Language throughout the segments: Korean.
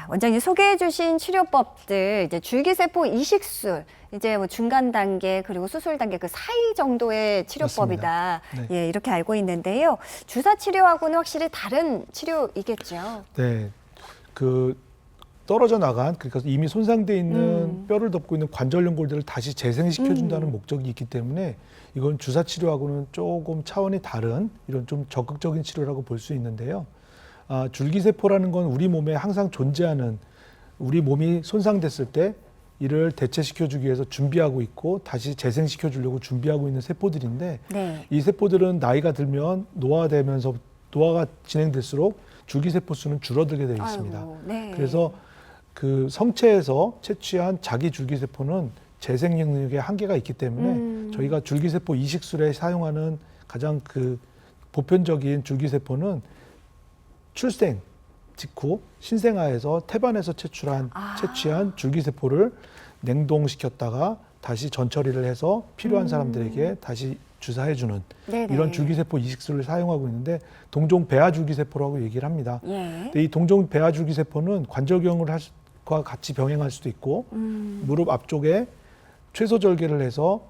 자, 원장님 소개해 주신 치료법들, 이제 줄기세포 이식술, 이제 뭐 중간 단계 그리고 수술 단계 그 사이 정도의 치료법이다. 네. 예, 이렇게 알고 있는데요. 주사 치료하고는 확실히 다른 치료이겠죠. 네. 그 떨어져 나간, 그러니까 이미 손상돼 있는 뼈를 덮고 있는 관절 연골들을 다시 재생시켜 준다는 목적이 있기 때문에 이건 주사 치료하고는 조금 차원이 다른 이런 좀 적극적인 치료라고 볼 수 있는데요. 줄기세포라는 건 우리 몸에 항상 존재하는, 우리 몸이 손상됐을 때 이를 대체시켜 주기 위해서 준비하고 있고 다시 재생시켜 주려고 준비하고 있는 세포들인데, 네. 이 세포들은 나이가 들면 노화가 진행될수록 줄기세포 수는 줄어들게 되어 있습니다. 아이고, 네. 그래서 그 성체에서 채취한 자기 줄기세포는 재생 능력에 한계가 있기 때문에 저희가 줄기세포 이식술에 사용하는 가장 그 보편적인 줄기세포는 출생 직후 신생아에서 태반에서 채취한 줄기세포를 냉동시켰다가 다시 전처리를 해서 필요한 사람들에게 다시 주사해주는 네네. 이런 줄기세포 이식술을 사용하고 있는데, 동종 배아 줄기세포라고 얘기를 합니다. 예. 근데 이 동종 배아 줄기세포는 관절경과 같이 병행할 수도 있고 무릎 앞쪽에 최소 절개를 해서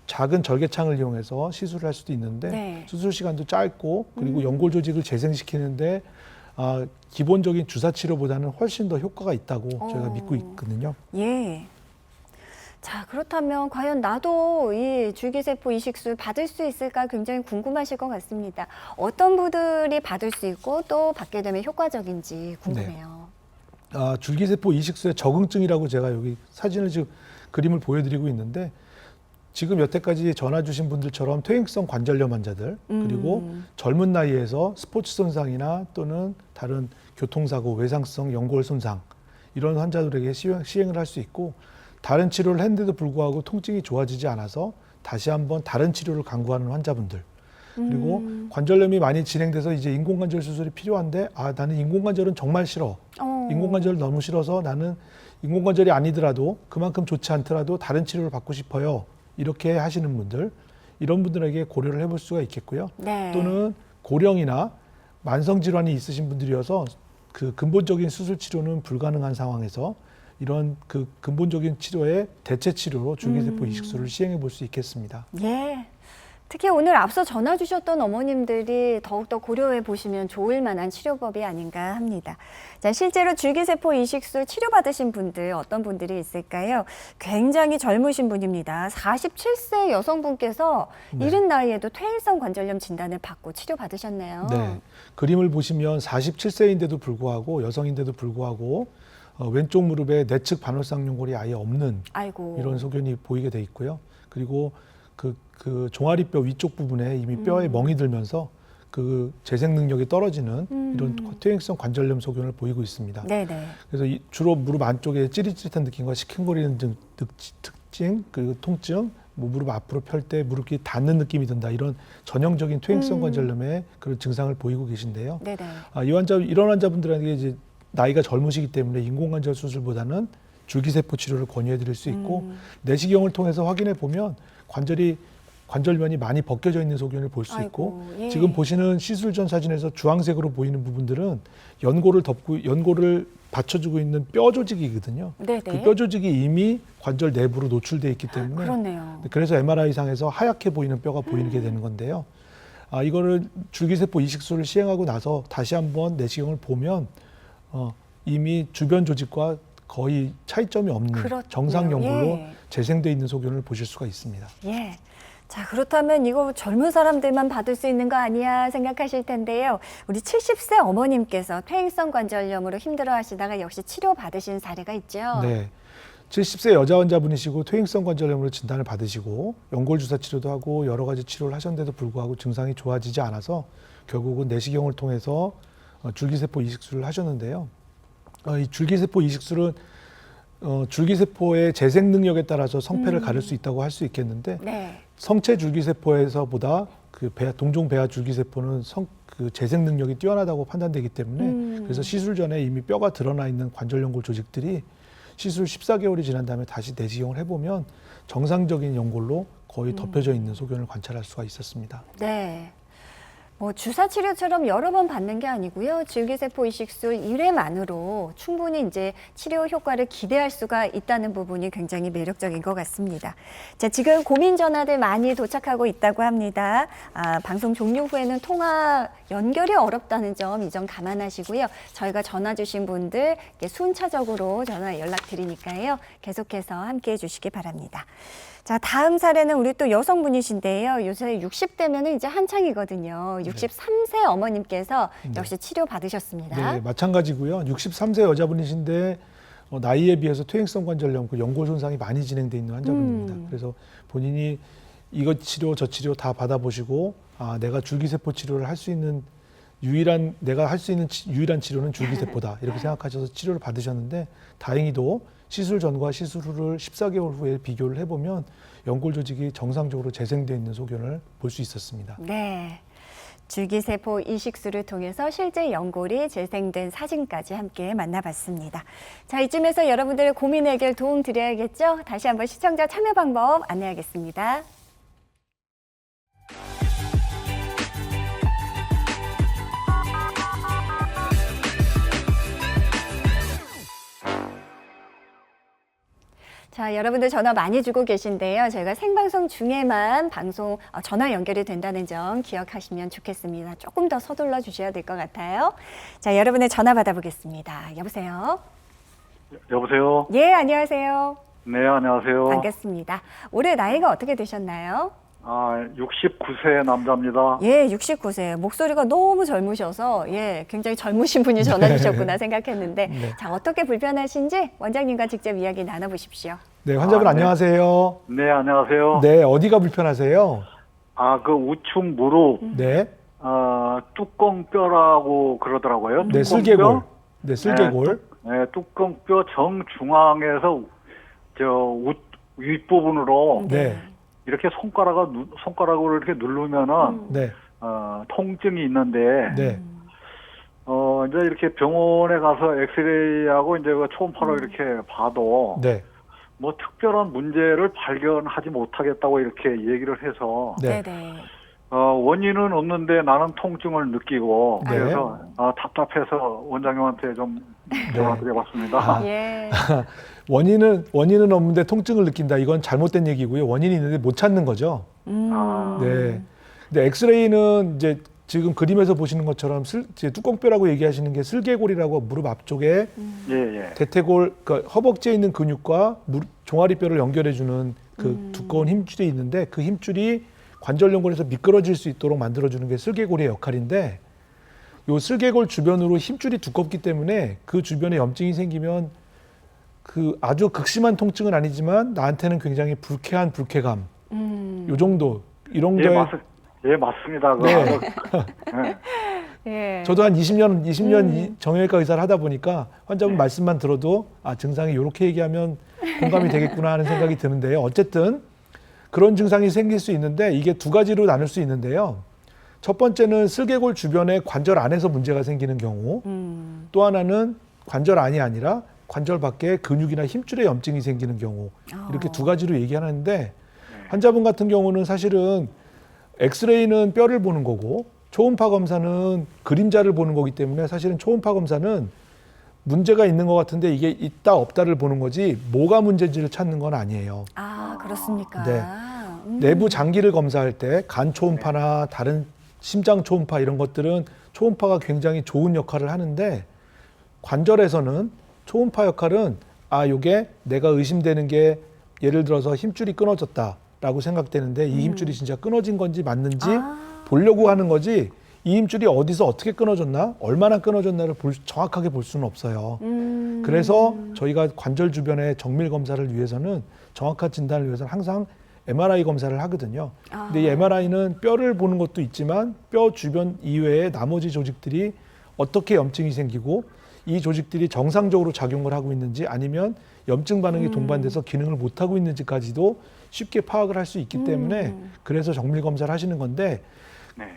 작은 절개창을 이용해서 시술을 할 수도 있는데, 네. 수술 시간도 짧고 그리고 연골 조직을 재생시키는데 기본적인 주사 치료보다는 훨씬 더 효과가 있다고 저희가 믿고 있거든요. 예. 자, 그렇다면 과연 나도 이 줄기세포 이식술 받을 수 있을까 굉장히 궁금하실 것 같습니다. 어떤 분들이 받을 수 있고 또 받게 되면 효과적인지 궁금해요. 줄기세포 이식술의 적응증이라고 제가 여기 사진을 지금 그림을 보여드리고 있는데, 지금 여태까지 전화 주신 분들처럼 퇴행성 관절염 환자들, 그리고 젊은 나이에서 스포츠 손상이나 또는 다른 교통사고, 외상성 연골 손상 이런 환자들에게 시행을 할 수 있고, 다른 치료를 했는데도 불구하고 통증이 좋아지지 않아서 다시 한번 다른 치료를 강구하는 환자분들, 그리고 관절염이 많이 진행돼서 이제 인공관절 수술이 필요한데 나는 인공관절은 정말 싫어. 인공관절을 너무 싫어서 나는 인공관절이 아니더라도 그만큼 좋지 않더라도 다른 치료를 받고 싶어요. 이렇게 하시는 분들, 이런 분들에게 고려를 해볼 수가 있겠고요. 네. 또는 고령이나 만성질환이 있으신 분들이어서 그 근본적인 수술 치료는 불가능한 상황에서 이런 그 근본적인 치료의 대체 치료로 줄기세포 이식술을 시행해 볼 수 있겠습니다. 예. 특히 오늘 앞서 전화 주셨던 어머님들이 더욱더 고려해 보시면 좋을 만한 치료법이 아닌가 합니다. 자, 실제로 줄기세포 이식술 치료받으신 분들 어떤 분들이 있을까요? 굉장히 젊으신 분입니다. 47세 여성분께서 이른 나이에도 퇴행성 관절염 진단을 받고 치료받으셨네요. 네. 그림을 보시면 47세인데도 불구하고, 여성인데도 불구하고 왼쪽 무릎에 내측 반월상 연골이 아예 없는 아이고. 이런 소견이 보이게 돼 있고요. 그리고 그 종아리뼈 위쪽 부분에 이미 뼈에 멍이 들면서 그 재생 능력이 떨어지는 이런 퇴행성 관절염 소견을 보이고 있습니다. 네네. 그래서 주로 무릎 안쪽에 찌릿찌릿한 느낌과 시큰거리는 특징, 그리고 통증, 뭐 무릎 앞으로 펼 때 무릎이 닿는 느낌이 든다, 이런 전형적인 퇴행성 관절염의 그런 증상을 보이고 계신데요. 네네. 이런 환자분들에게 이제 나이가 젊으시기 때문에 인공관절 수술보다는 줄기세포 치료를 권유해 드릴 수 있고, 내시경을 통해서 확인해 보면 관절면이 많이 벗겨져 있는 소견을 볼 수 있고, 예. 지금 보시는 시술 전 사진에서 주황색으로 보이는 부분들은 연골을 받쳐주고 있는 뼈 조직이거든요. 네네. 그 뼈 조직이 이미 관절 내부로 노출돼 있기 때문에, 그렇네요. 그래서 MRI상에서 하얗게 보이는 뼈가 보이게 되는 건데요. 이거를 줄기세포 이식술을 시행하고 나서 다시 한번 내시경을 보면 이미 주변 조직과 거의 차이점이 없는 그렇네요. 정상 연골로 예. 재생돼 있는 소견을 보실 수가 있습니다. 예. 자, 그렇다면 이거 젊은 사람들만 받을 수 있는 거 아니야 생각하실 텐데요. 우리 70세 어머님께서 퇴행성 관절염으로 힘들어 하시다가 역시 치료받으신 사례가 있죠. 네. 70세 여자 환자분이시고 퇴행성 관절염으로 진단을 받으시고 연골 주사 치료도 하고 여러 가지 치료를 하셨는데도 불구하고 증상이 좋아지지 않아서 결국은 내시경을 통해서 줄기세포 이식술을 하셨는데요. 이 줄기세포 이식술은 줄기세포의 재생 능력에 따라서 성패를 가릴 수 있다고 할 수 있겠는데, 네. 성체 줄기세포에서보다 동종 배아 줄기세포는 그 재생 능력이 뛰어나다고 판단되기 때문에 그래서 시술 전에 이미 뼈가 드러나 있는 관절 연골 조직들이 시술 14개월이 지난 다음에 다시 내시경을 해보면 정상적인 연골로 거의 덮여져 있는 소견을 관찰할 수가 있었습니다. 네. 뭐 주사 치료처럼 여러 번 받는 게 아니고요. 줄기세포 이식술 1회만으로 충분히 이제 치료 효과를 기대할 수가 있다는 부분이 굉장히 매력적인 것 같습니다. 자, 지금 고민 전화들 많이 도착하고 있다고 합니다. 방송 종료 후에는 통화 연결이 어렵다는 점 이 점 감안하시고요. 저희가 전화 주신 분들 순차적으로 전화 연락드리니까요. 계속해서 함께해 주시기 바랍니다. 자, 다음 사례는 우리 또 여성분이신데요. 요새 60대면은 이제 한창이거든요. 63세 어머님께서 역시 치료 받으셨습니다. 네, 마찬가지고요. 63세 여자분이신데 나이에 비해서 퇴행성 관절염, 그 연골 손상이 많이 진행돼 있는 환자분입니다. 그래서 본인이 이것 치료 저 치료 다 받아보시고 내가 줄기세포 치료를 할 수 있는 내가 할 수 있는 유일한 치료는 줄기세포다 이렇게 생각하셔서 치료를 받으셨는데 다행히도 시술 전과 시술 후를 14개월 후에 비교를 해보면 연골 조직이 정상적으로 재생되어 있는 소견을 볼 수 있었습니다. 네. 줄기세포 이식술을 통해서 실제 연골이 재생된 사진까지 함께 만나봤습니다. 자, 이쯤에서 여러분들의 고민 해결 도움 드려야겠죠? 다시 한번 시청자 참여 방법 안내하겠습니다. 자, 여러분들 전화 많이 주고 계신데요. 저희가 생방송 중에만 방송 전화 연결이 된다는 점 기억하시면 좋겠습니다. 조금 더 서둘러 주셔야 될 것 같아요. 자, 여러분의 전화 받아보겠습니다. 여보세요? 여보세요? 예, 안녕하세요. 네, 안녕하세요. 반갑습니다. 올해 나이가 어떻게 되셨나요? 69세 남자입니다. 예, 69세. 목소리가 너무 젊으셔서 굉장히 젊으신 분이 전화 주셨구나 생각했는데 네. 자, 어떻게 불편하신지 원장님과 직접 이야기 나눠보십시오. 네, 환자분 네. 안녕하세요. 네, 안녕하세요. 네, 어디가 불편하세요? 그 우측 무릎, 네, 뚜껑뼈라고 그러더라고요. 네, 뚜껑뼈? 슬개골. 네, 슬개골. 네, 뚜껑뼈 정중앙에서 윗부분으로 네, 이렇게 손가락으로 이렇게 누르면은, 네, 통증이 있는데, 네, 이제 이렇게 병원에 가서 엑스레이하고 이제 그 초음파로 이렇게 봐도, 네, 뭐 특별한 문제를 발견하지 못하겠다고 이렇게 얘기를 해서 네. 네네. 원인은 없는데 나는 통증을 느끼고 네. 그래서 답답해서 원장님한테 좀 전화드려봤습니다. 예. 원인은 없는데 통증을 느낀다. 이건 잘못된 얘기고요. 원인이 있는데 못 찾는 거죠. 네. 근데 엑스레이는 이제 지금 그림에서 보시는 것처럼 이제 뚜껑뼈라고 얘기하시는 게 슬개골이라고 무릎 앞쪽에 예. 대퇴골, 그러니까 허벅지에 있는 근육과 종아리뼈를 연결해주는 그 두꺼운 힘줄이 있는데 그 힘줄이 관절 연골에서 미끄러질 수 있도록 만들어주는 게 슬개골의 역할인데 요 슬개골 주변으로 힘줄이 두껍기 때문에 그 주변에 염증이 생기면 그 아주 극심한 통증은 아니지만 나한테는 굉장히 불쾌한 불쾌감 요 정도 이런 예, 거에 예, 맞습니다. 네. 네. 예. 저도 한 20년 정형외과 의사를 하다 보니까 환자분 말씀만 들어도 증상이 이렇게 얘기하면 공감이 되겠구나 하는 생각이 드는데요. 어쨌든 그런 증상이 생길 수 있는데 이게 두 가지로 나눌 수 있는데요. 첫 번째는 슬개골 주변에 관절 안에서 문제가 생기는 경우, 또 하나는 관절 안이 아니라 관절 밖에 근육이나 힘줄에 염증이 생기는 경우, 이렇게 두 가지로 얘기하는데 환자분 같은 경우는 사실은 엑스레이는 뼈를 보는 거고 초음파 검사는 그림자를 보는 거기 때문에 사실은 초음파 검사는 문제가 있는 것 같은데 이게 있다 없다를 보는 거지 뭐가 문제인지를 찾는 건 아니에요. 그렇습니까? 네. 내부 장기를 검사할 때 간 초음파나 다른 심장 초음파 이런 것들은 초음파가 굉장히 좋은 역할을 하는데 관절에서는 초음파 역할은 요게 내가 의심되는 게 예를 들어서 힘줄이 끊어졌다라고 생각되는데 이 힘줄이 진짜 끊어진 건지 맞는지 보려고 하는 거지 이 힘줄이 어디서 어떻게 끊어졌나 얼마나 끊어졌나를 정확하게 볼 수는 없어요. 그래서 저희가 관절 주변의 정밀 검사를 위해서는 정확한 진단을 위해서는 항상 MRI 검사를 하거든요. 근데 이 MRI는 뼈를 보는 것도 있지만 뼈 주변 이외에 나머지 조직들이 어떻게 염증이 생기고 이 조직들이 정상적으로 작용을 하고 있는지 아니면 염증 반응이 동반돼서 기능을 못하고 있는지까지도 쉽게 파악을 할 수 있기 때문에 그래서 정밀 검사를 하시는 건데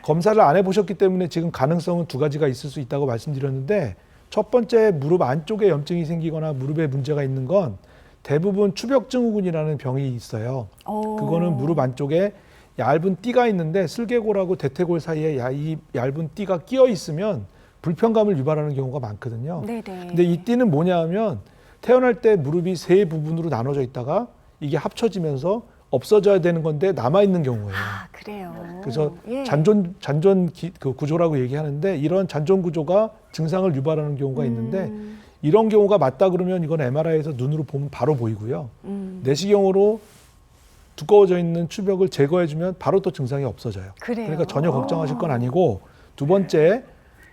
검사를 안 해보셨기 때문에 지금 가능성은 두 가지가 있을 수 있다고 말씀드렸는데 첫 번째 무릎 안쪽에 염증이 생기거나 무릎에 문제가 있는 건 대부분 추벽증후군이라는 병이 있어요. 그거는 무릎 안쪽에 얇은 띠가 있는데 슬개골하고 대퇴골 사이에 이 얇은 띠가 끼어 있으면 불편감을 유발하는 경우가 많거든요. 네네. 근데 이 띠는 뭐냐 하면 태어날 때 무릎이 세 부분으로 나눠져 있다가 이게 합쳐지면서 없어져야 되는 건데 남아 있는 경우예요. 아, 그래요. 그래서 예. 그 구조라고 얘기하는데 이런 잔존 구조가 증상을 유발하는 경우가 있는데 음. 이런 경우가 맞다 그러면 이건 MRI에서 눈으로 보면 바로 보이고요. 내시경으로 두꺼워져 있는 추벽을 제거해주면 바로 또 증상이 없어져요. 그래요. 그러니까 전혀 걱정하실 건 아니고 두 번째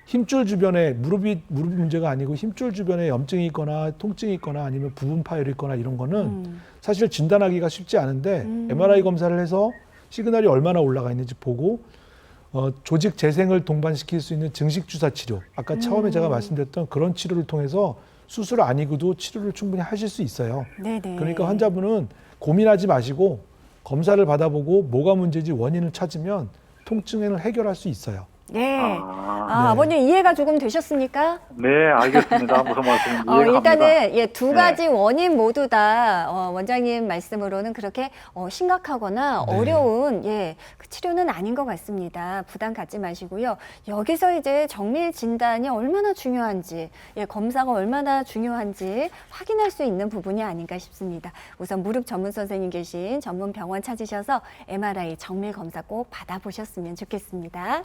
힘줄 주변에 무릎 문제가 아니고 힘줄 주변에 염증이 있거나 통증이 있거나 아니면 부분 파열이 있거나 이런 거는 사실 진단하기가 쉽지 않은데 MRI 검사를 해서 시그널이 얼마나 올라가 있는지 보고 조직 재생을 동반시킬 수 있는 증식 주사 치료, 아까 처음에 제가 말씀드렸던 그런 치료를 통해서 수술 아니고도 치료를 충분히 하실 수 있어요. 네네. 그러니까 환자분은 고민하지 마시고 검사를 받아보고 뭐가 문제인지 원인을 찾으면 통증을 해결할 수 있어요. 네. 아, 아, 네. 아버님 이해가 조금 되셨습니까? 네, 알겠습니다. 무슨 말씀인지 이해합니다. 일단은 예, 두 네. 가지 원인 모두 다 원장님 말씀으로는 그렇게 심각하거나 네. 어려운 그 치료는 아닌 것 같습니다. 부담 갖지 마시고요. 여기서 이제 정밀 진단이 얼마나 중요한지, 검사가 얼마나 중요한지 확인할 수 있는 부분이 아닌가 싶습니다. 우선 무릎 전문 선생님 계신 전문 병원 찾으셔서 MRI 정밀 검사 꼭 받아보셨으면 좋겠습니다.